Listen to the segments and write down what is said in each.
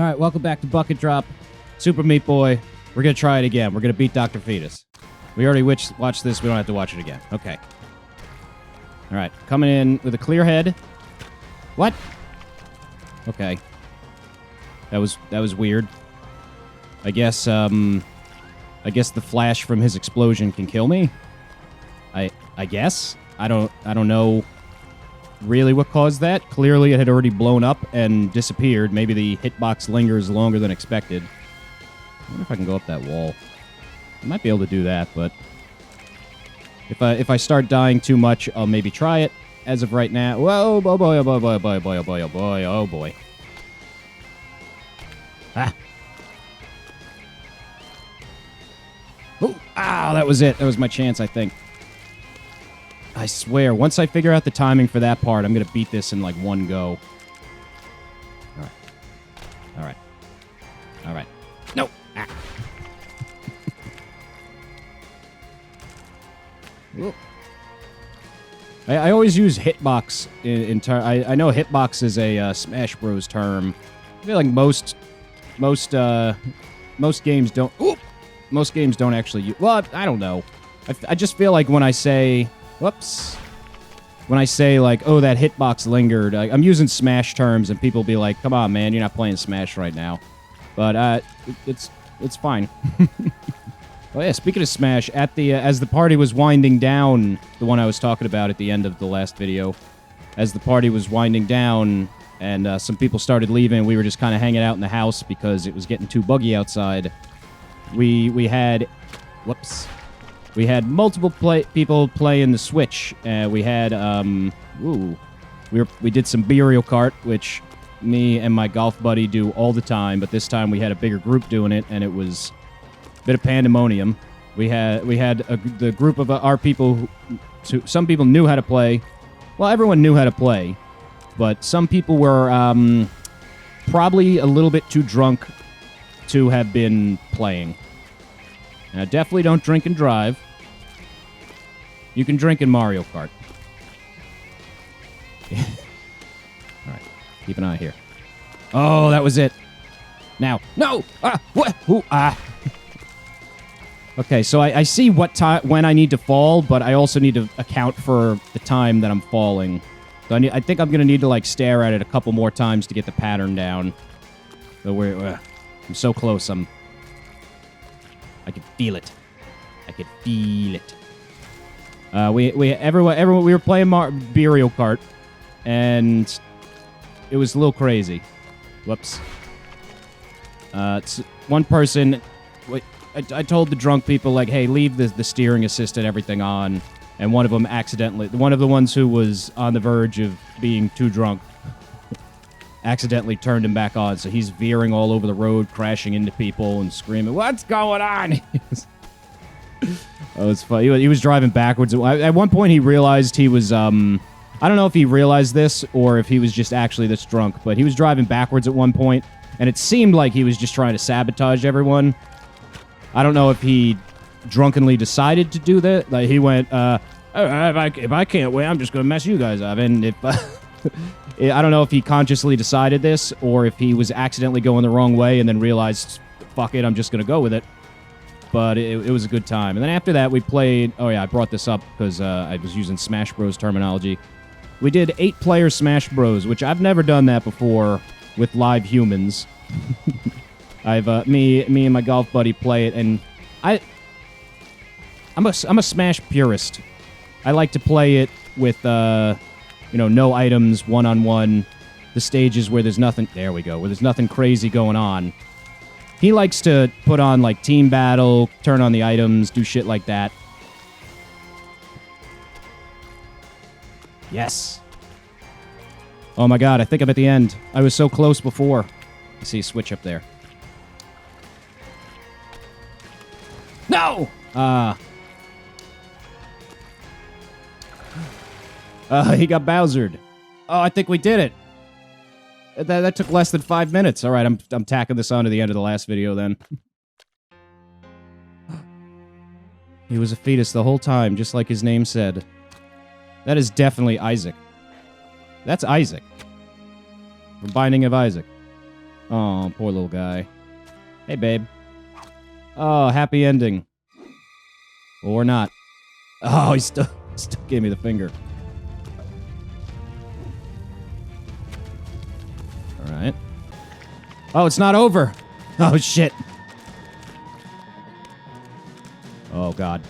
All right, welcome back to Bucket Drop. Super Meat Boy. We're going to try it again. We're going to beat Dr. Fetus. We already watched this. We don't have to watch it again. Okay. All right, coming in with a clear head. What? Okay. That was weird. I guess the flash from his explosion can kill me. I guess. I don't know really what caused that. Clearly it had already blown up and disappeared. Maybe the hitbox lingers longer than expected. I wonder if I can go up that wall. I might be able to do that, but if I start dying too much, I'll maybe try it. As of right now, whoa, oh boy, oh boy, oh boy, oh boy, oh boy, oh boy, oh boy, oh boy. Ah. Oh, ow, that was it. That was my chance, I think. I swear, once I figure out the timing for that part, I'm going to beat this in, like, one go. All right. All right. All right. No! Ah. I always use hitbox I know hitbox is a Smash Bros. Term. I feel like most games don't... Ooh, most games don't actually use... Well, I don't know. I just feel like when I say... Whoops. When I say, like, oh, that hitbox lingered, I'm using Smash terms, and people be like, come on, man, you're not playing Smash right now. But it's fine. Oh, yeah, speaking of Smash, at the as the party was winding down, the one I was talking about at the end of the last video, as the party was winding down and some people started leaving, we were just kind of hanging out in the house because it was getting too buggy outside. We had... Whoops. We had multiple people playing the Switch. We had, we did some Burial Kart, which me and my golf buddy do all the time, but this time we had a bigger group doing it, and it was a bit of pandemonium. We had the group of our people some people knew how to play. Well, everyone knew how to play, but some people were probably a little bit too drunk to have been playing. Now, definitely don't drink and drive. You can drink in Mario Kart. All right. Keep an eye here. Oh, that was it. Now. No! Ah! What? Ooh, ah! Okay, so I see when I need to fall, but I also need to account for the time that I'm falling. So I think I'm going to need to, like, stare at it a couple more times to get the pattern down. So I'm so close, I can feel it. I can feel it. Everyone, we were playing Burial Kart, and it was a little crazy. Whoops. One person, I told the drunk people, like, hey, leave the steering assist and everything on, and one of them one of the ones who was on the verge of being too drunk, accidentally turned him back on, so he's veering all over the road, crashing into people and screaming, what's going on? Oh, it's funny. He was driving backwards. At one point, he realized he was, I don't know if he realized this or if he was just actually this drunk, but he was driving backwards at one point, and it seemed like he was just trying to sabotage everyone. I don't know if he drunkenly decided to do that. Like, he went, if I can't win, I'm just going to mess you guys up. And if... I don't know if he consciously decided this or if he was accidentally going the wrong way and then realized, fuck it, I'm just going to go with it. But it was a good time. And then after that, we played... Oh, yeah, I brought this up because I was using Smash Bros. Terminology. We did 8-player Smash Bros., which I've never done that before with live humans. Me and my golf buddy play it, and I'm a Smash purist. I like to play it with... no items, one-on-one, the stages where there's nothing... There we go, where there's nothing crazy going on. He likes to put on, like, team battle, turn on the items, do shit like that. Yes. Oh my god, I think I'm at the end. I was so close before. I see a switch up there. No! He got Bowsered. Oh, I think we did it. That took less than 5 minutes. All right, I'm tacking this on to the end of the last video then. He was a fetus the whole time, just like his name said. That is definitely Isaac. That's Isaac. The Binding of Isaac. Oh, poor little guy. Hey, babe. Oh, happy ending. Or not. Oh, he still gave me the finger. All right. Oh, it's not over. Oh, shit. Oh, God.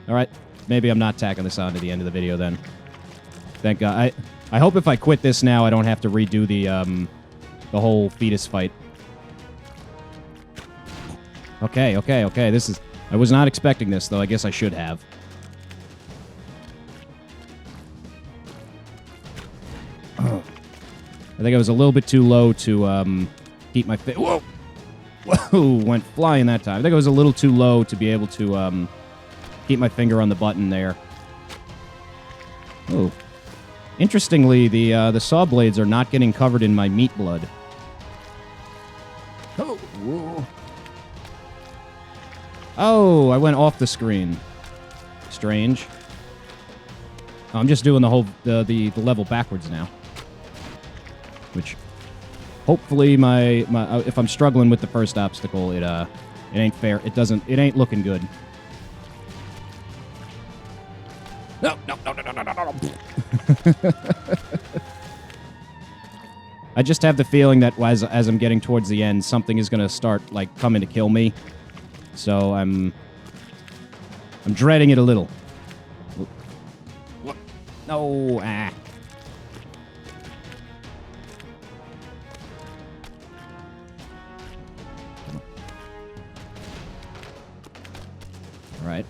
All right. Maybe I'm not tacking this on to the end of the video then. Thank God. I hope if I quit this now, I don't have to redo the whole fetus fight. Okay. This is... I was not expecting this, though. I guess I should have. I think I was a little bit too low to keep my... Whoa! Whoa! Went flying that time. I think I was a little too low to be able to keep my finger on the button there. Oh. Interestingly, the saw blades are not getting covered in my meat blood. Oh! Whoa. Oh, I went off the screen. Strange. Oh, I'm just doing the whole the level backwards now. Which, hopefully, my if I'm struggling with the first obstacle, it ain't fair. It ain't looking good. No. I just have the feeling that as I'm getting towards the end, something is gonna start like coming to kill me. So I'm dreading it a little. No, ah. All right.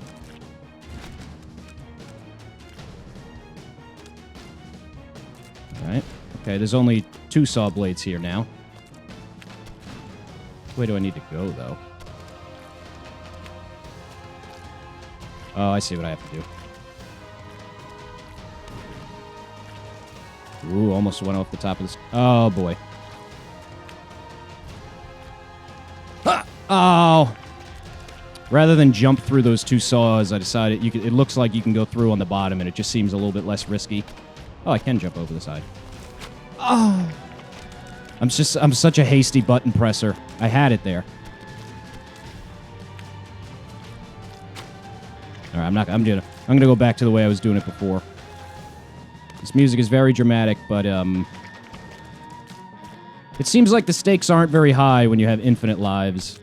All right. Okay, there's only 2 saw blades here now. Where do I need to go, though? Oh, I see what I have to do. Ooh, almost went off the top of this. Oh, boy. Ah! Oh! Rather than jump through those 2 saws, I decided it looks like you can go through on the bottom, and it just seems a little bit less risky. Oh, I can jump over the side. Oh! I'm such a hasty button presser. I had it there. All right, I'm gonna go back to the way I was doing it before. This music is very dramatic, but it seems like the stakes aren't very high when you have infinite lives.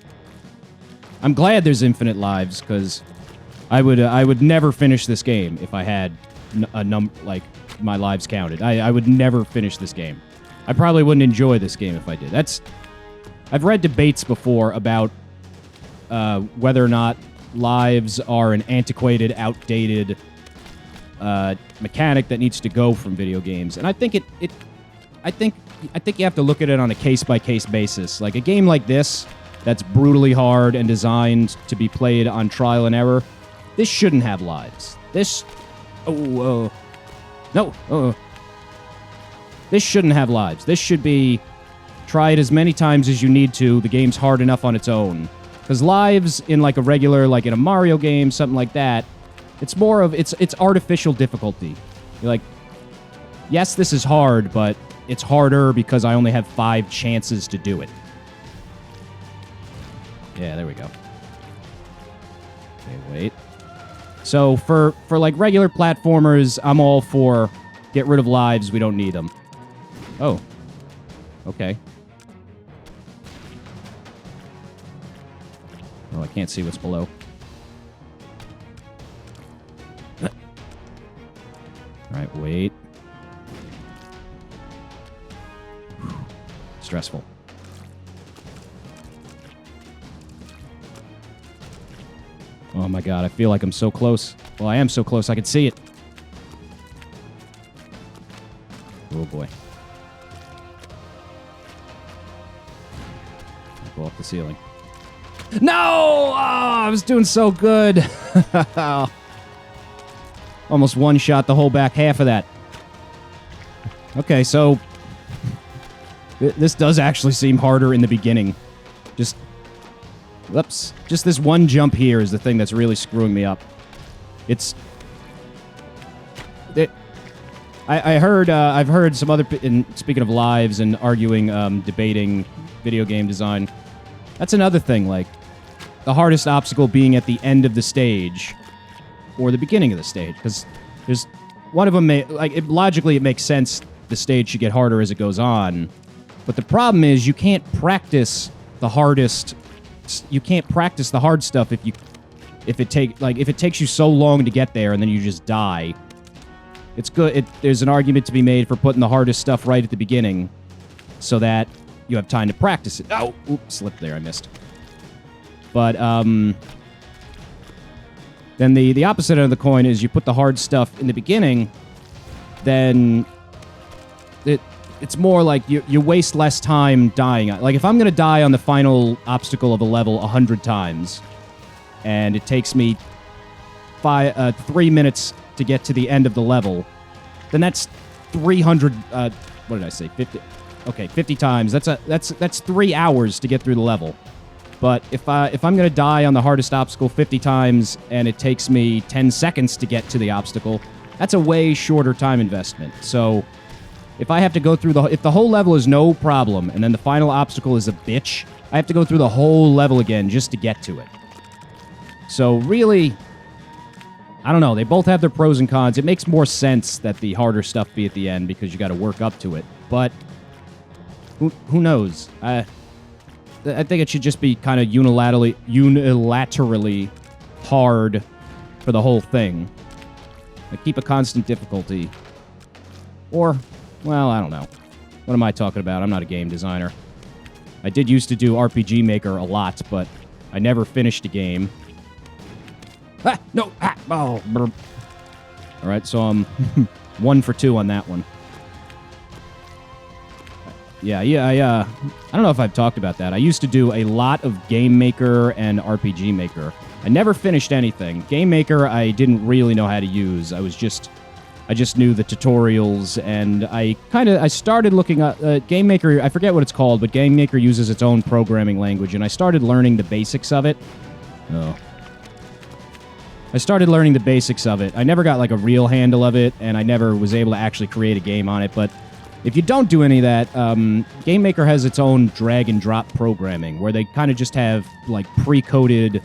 I'm glad there's infinite lives because I would never finish this game if I had like my lives counted. I would never finish this game. I probably wouldn't enjoy this game if I did. I've read debates before about whether or not lives are an antiquated, outdated mechanic that needs to go from video games, and I think I think you have to look at it on a case-by-case basis. Like a game like this, that's brutally hard and designed to be played on trial and error, this shouldn't have lives. This shouldn't have lives. This should be try it as many times as you need to. The game's hard enough on its own. Because lives in like a regular, like in a Mario game, something like that, it's more of, it's artificial difficulty. You're like, yes, this is hard, but it's harder because I only have 5 chances to do it. Yeah, there we go. Okay, wait. So for like regular platformers, I'm all for get rid of lives, we don't need them. Oh. Okay. Oh, I can't see what's below. Alright, wait. Stressful. Oh my god, I feel like I'm so close. Well, I am so close, I can see it. Oh boy. I'll go off the ceiling. No! Oh, I was doing so good. Almost one-shot the whole back half of that. Okay, so this does actually seem harder in the beginning. Whoops. Just this one jump here is the thing that's really screwing me up. I've heard some other, speaking of lives and arguing, debating video game design, that's another thing, like, the hardest obstacle being at the end of the stage, or the beginning of the stage, because there's, one of them, logically it makes sense, the stage should get harder as it goes on, but the problem is you can't practice the hardest, you can't practice the hard stuff if it takes you so long to get there and then you just die. It's good. There's an argument to be made for putting the hardest stuff right at the beginning so that you have time to practice it. Oh, oops, slipped there. I missed. But then the opposite end of the coin is you put the hard stuff in the beginning, then it's more like you waste less time dying. Like, if I'm going to die on the final obstacle of a level 100 times, and it takes me 3 minutes to get to the end of the level, then that's 300, what did I say, 50? Okay, 50 times. That's 3 hours to get through the level. But if I'm going to die on the hardest obstacle 50 times and it takes me 10 seconds to get to the obstacle, that's a way shorter time investment. So if I have to go through if the whole level is no problem and then the final obstacle is a bitch, I have to go through the whole level again just to get to it. So really, I don't know. They both have their pros and cons. It makes more sense that the harder stuff be at the end because you got to work up to it. But who knows? I think it should just be kind of unilaterally hard for the whole thing. Like, keep a constant difficulty. Or, well, I don't know. What am I talking about? I'm not a game designer. I did used to do RPG Maker a lot, but I never finished a game. Ah, no, oh, burp. All right, so I'm 1 for 2 on that one. Yeah, I don't know if I've talked about that. I used to do a lot of Game Maker and RPG Maker. I never finished anything. Game Maker, I didn't really know how to use. I just knew the tutorials, and I started looking at Game Maker. I forget what it's called, but Game Maker uses its own programming language, and I started learning the basics of it. I started learning the basics of it. I never got like a real handle of it, and I never was able to actually create a game on it, but if you don't do any of that, Game Maker has its own drag-and-drop programming, where they kind of just have, like, pre-coded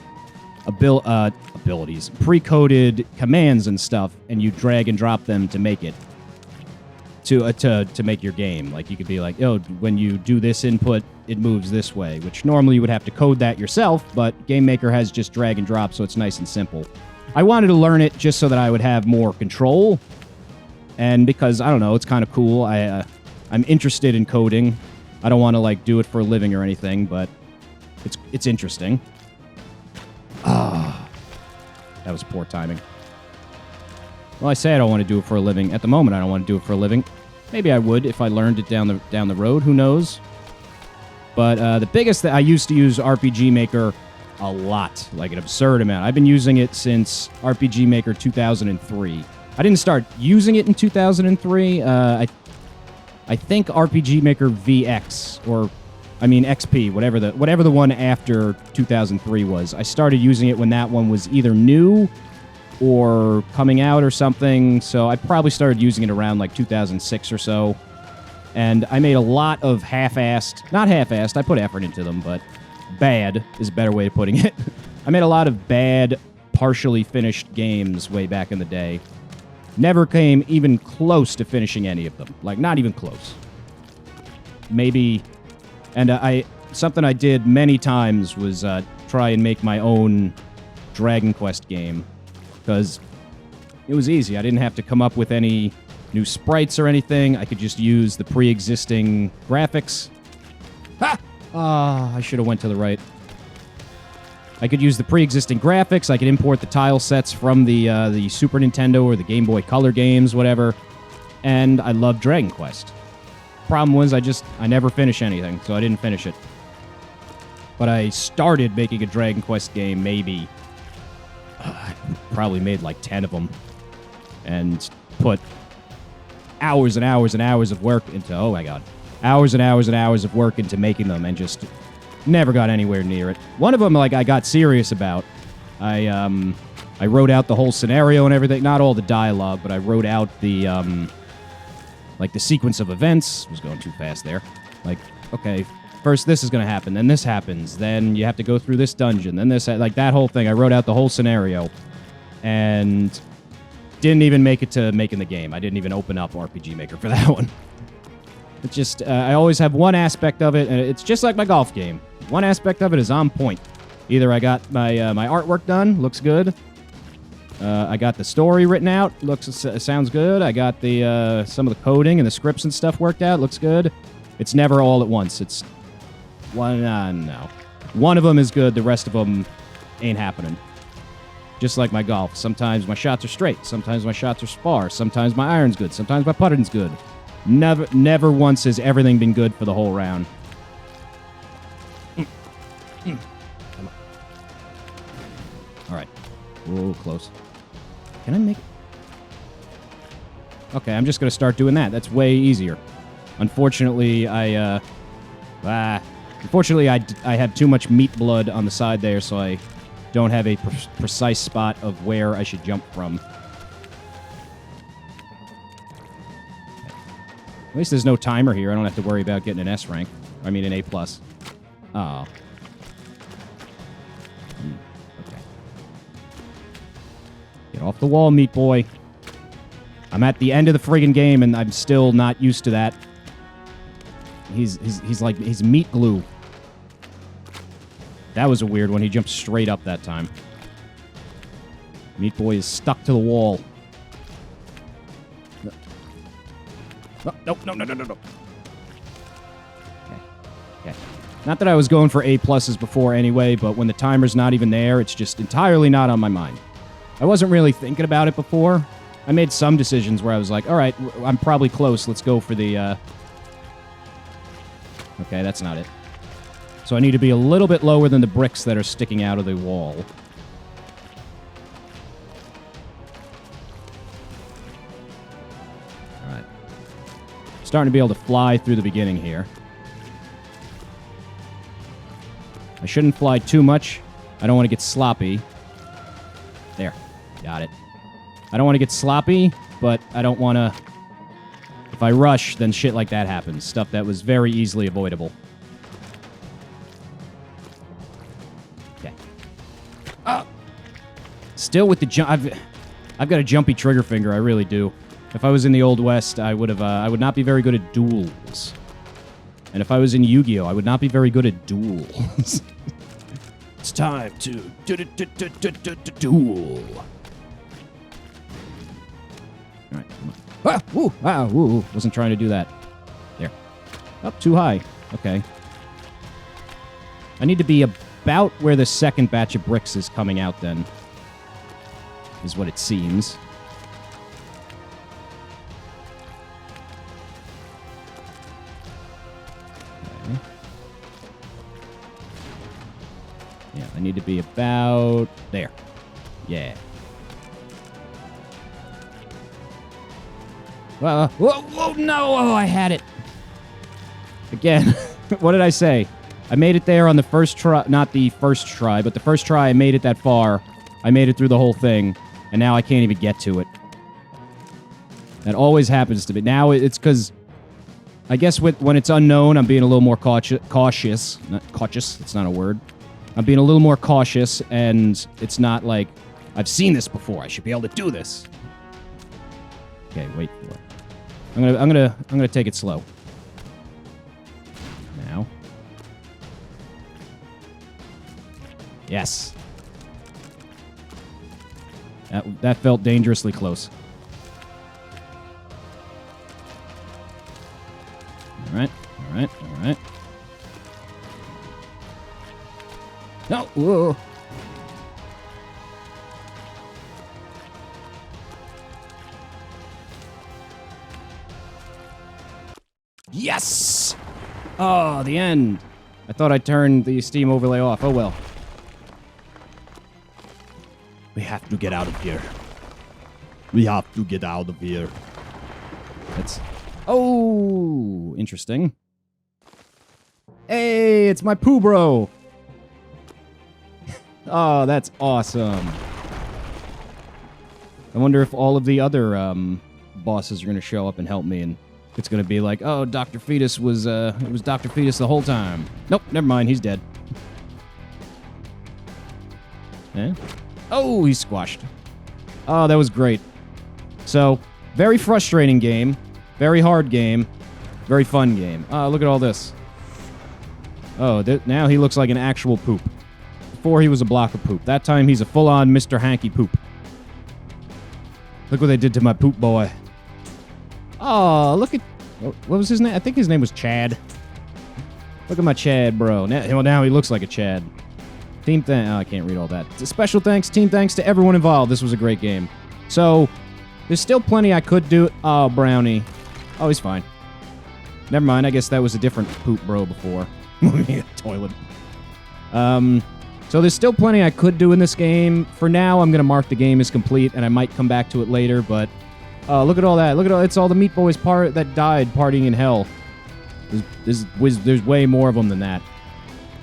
abilities, pre-coded commands and stuff, and you drag and drop them to make it, to make your game. Like, you could be like, oh, when you do this input, it moves this way, which normally you would have to code that yourself, but Game Maker has just drag and drop, so it's nice and simple. I wanted to learn it just so that I would have more control, and because, I don't know, it's kind of cool. I'm interested in coding. I don't want to, like, do it for a living or anything, but it's interesting. Ah, that was poor timing. Well, I say I don't want to do it for a living. At the moment, I don't want to do it for a living. Maybe I would if I learned it down the road. Who knows? But the biggest that I used to use RPG Maker a lot, like an absurd amount. I've been using it since RPG Maker 2003. I didn't start using it in 2003. I think RPG Maker VX, or I mean XP, whatever the one after 2003 was. I started using it when that one was either new or coming out or something. So I probably started using it around like 2006 or so. And I made a lot of not half-assed, I put effort into them, but bad is a better way of putting it. I made a lot of bad, partially finished games way back in the day. Never came even close to finishing any of them. Like, not even close. Maybe... And something I did many times was try and make my own Dragon Quest game. Because it was easy. I didn't have to come up with any new sprites or anything. I could just use the pre-existing graphics. Ha! I should have went to the right. I could use the pre-existing graphics. I could import the tile sets from the Super Nintendo or the Game Boy Color games, whatever. And I loved Dragon Quest. Problem was, I never finish anything, so I didn't finish it. But I started making a Dragon Quest game, maybe. I probably made like 10 of them. And put hours and hours and hours of work into, oh my god. Hours and hours and hours of work into making them, and just never got anywhere near it. One of them, like, I got serious about. I wrote out the whole scenario and everything. Not all the dialogue, but I wrote out the Like, the sequence of events was going too fast there. Like, okay, first this is going to happen, then this happens, then you have to go through this dungeon, then this, like, that whole thing. I wrote out the whole scenario, and didn't even make it to making the game. I didn't even open up RPG Maker for that one. It's just, I always have one aspect of it, and it's just like my golf game. One aspect of it is on point. Either I got my my artwork done, looks good. I got the story written out, sounds good. I got the some of the coding and the scripts and stuff worked out, looks good. It's never all at once. It's no. One of them is good, the rest of them ain't happening. Just like my golf. Sometimes my shots are straight, sometimes my shots are spar, sometimes my iron's good, sometimes my putting's good. Never once has everything been good for the whole round. Come on. All right. Whoa, close. Can I make it? Okay, I'm just going to start doing that. That's way easier. Unfortunately, I have too much meat blood on the side there, so I don't have a precise spot of where I should jump from. At least there's no timer here. I don't have to worry about getting an S rank. I mean, an A+. Oh. Okay. Get off the wall, meat boy. I'm at the end of the friggin' game, and I'm still not used to that. He's meat glue. That was a weird one. He jumped straight up that time. Meat boy is stuck to the wall. No. Okay. Not that I was going for A pluses before anyway, but when the timer's not even there, it's just entirely not on my mind. I wasn't really thinking about it before. I made some decisions where I was like, all right, I'm probably close. Let's go for the... Okay, that's not it. So I need to be a little bit lower than the bricks that are sticking out of the wall. All right. Starting to be able to fly through the beginning here. I shouldn't fly too much. I don't want to get sloppy. There. Got it. I don't want to get sloppy, but I don't want to... If I rush, then shit like that happens. Stuff that was very easily avoidable. Okay. Still with the jump... I've got a jumpy trigger finger, I really do. If I was in the Old West, I would not be very good at duels. And if I was in Yu-Gi-Oh, I would not be very good at duels. It's time to duel. All right, come on. Woo. Wasn't trying to do that. There. Up too high. Okay. I need to be about where the second batch of bricks is coming out then. Is what it seems. Okay. Yeah, I need to be about there. Yeah. Whoa, no! Oh, I had it. Again, what did I say? I made it there on the first try, not the first try, but the first try I made it that far. I made it through the whole thing, and now I can't even get to it. That always happens to me. Now it's because, I guess when it's unknown, I'm being a little more cautious. Not cautious, it's not a word. I'm being a little more cautious, and it's not like, I've seen this before, I should be able to do this. Okay, wait for it. I'm gonna take it slow. Now. Yes. That felt dangerously close. All right. No. Whoa. Yes! Oh, the end. I thought I turned the Steam overlay off. Oh, well. We have to get out of here. That's... Oh, interesting. Hey, it's my poo bro. Oh, that's awesome. I wonder if all of the other bosses are going to show up and help me, and It's gonna be like, oh, Dr. Fetus was, it was Dr. Fetus the whole time. Nope, never mind, he's dead. Eh? Oh, he's squashed. Oh, that was great. So, very frustrating game, very hard game, very fun game. Look at all this. Oh, now he looks like an actual poop. Before he was a block of poop. That time he's a full-on Mr. Hanky Poop. Look what they did to my poop boy. Oh, look at... What was his name? I think his name was Chad. Look at my Chad, bro. Now he looks like a Chad. Oh, I can't read all that. Special thanks, team thanks to everyone involved. This was a great game. So, there's still plenty I could do. Oh, Brownie. Oh, he's fine. Never mind, I guess that was a different poop bro before. Toilet. So there's still plenty I could do in this game. For now, I'm going to mark the game as complete, and I might come back to it later, but... look at all that. Look at all... It's all the Meat Boys that died partying in hell. There's way more of them than that.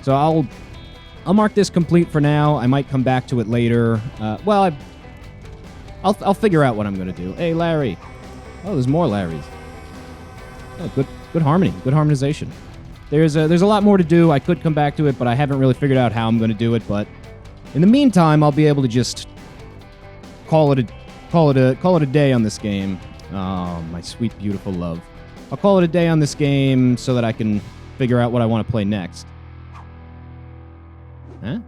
So I'll mark this complete for now. I might come back to it later. I'll figure out what I'm going to do. Hey, Larry. Oh, there's more Larrys. Oh, good harmony. Good harmonization. There's a lot more to do. I could come back to it, but I haven't really figured out how I'm going to do it. But in the meantime, I'll be able to just call it a day on this game. Oh, my sweet, beautiful love. I'll call it a day on this game so that I can figure out what I want to play next. Huh?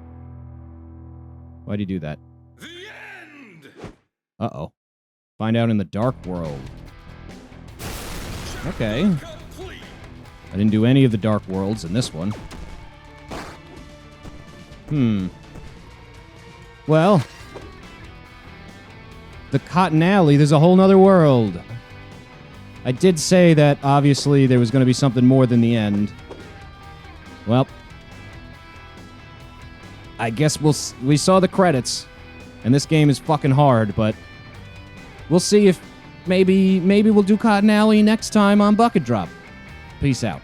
Why'd he do that? The end! Uh-oh. Find out in the Dark World. Okay. I didn't do any of the Dark Worlds in this one. Well, the Cotton Alley, there's a whole nother world. I did say that, obviously, there was going to be something more than the end. Well, I guess we saw the credits, and this game is fucking hard, but we'll see if maybe we'll do Cotton Alley next time on Bucket Drop. Peace out.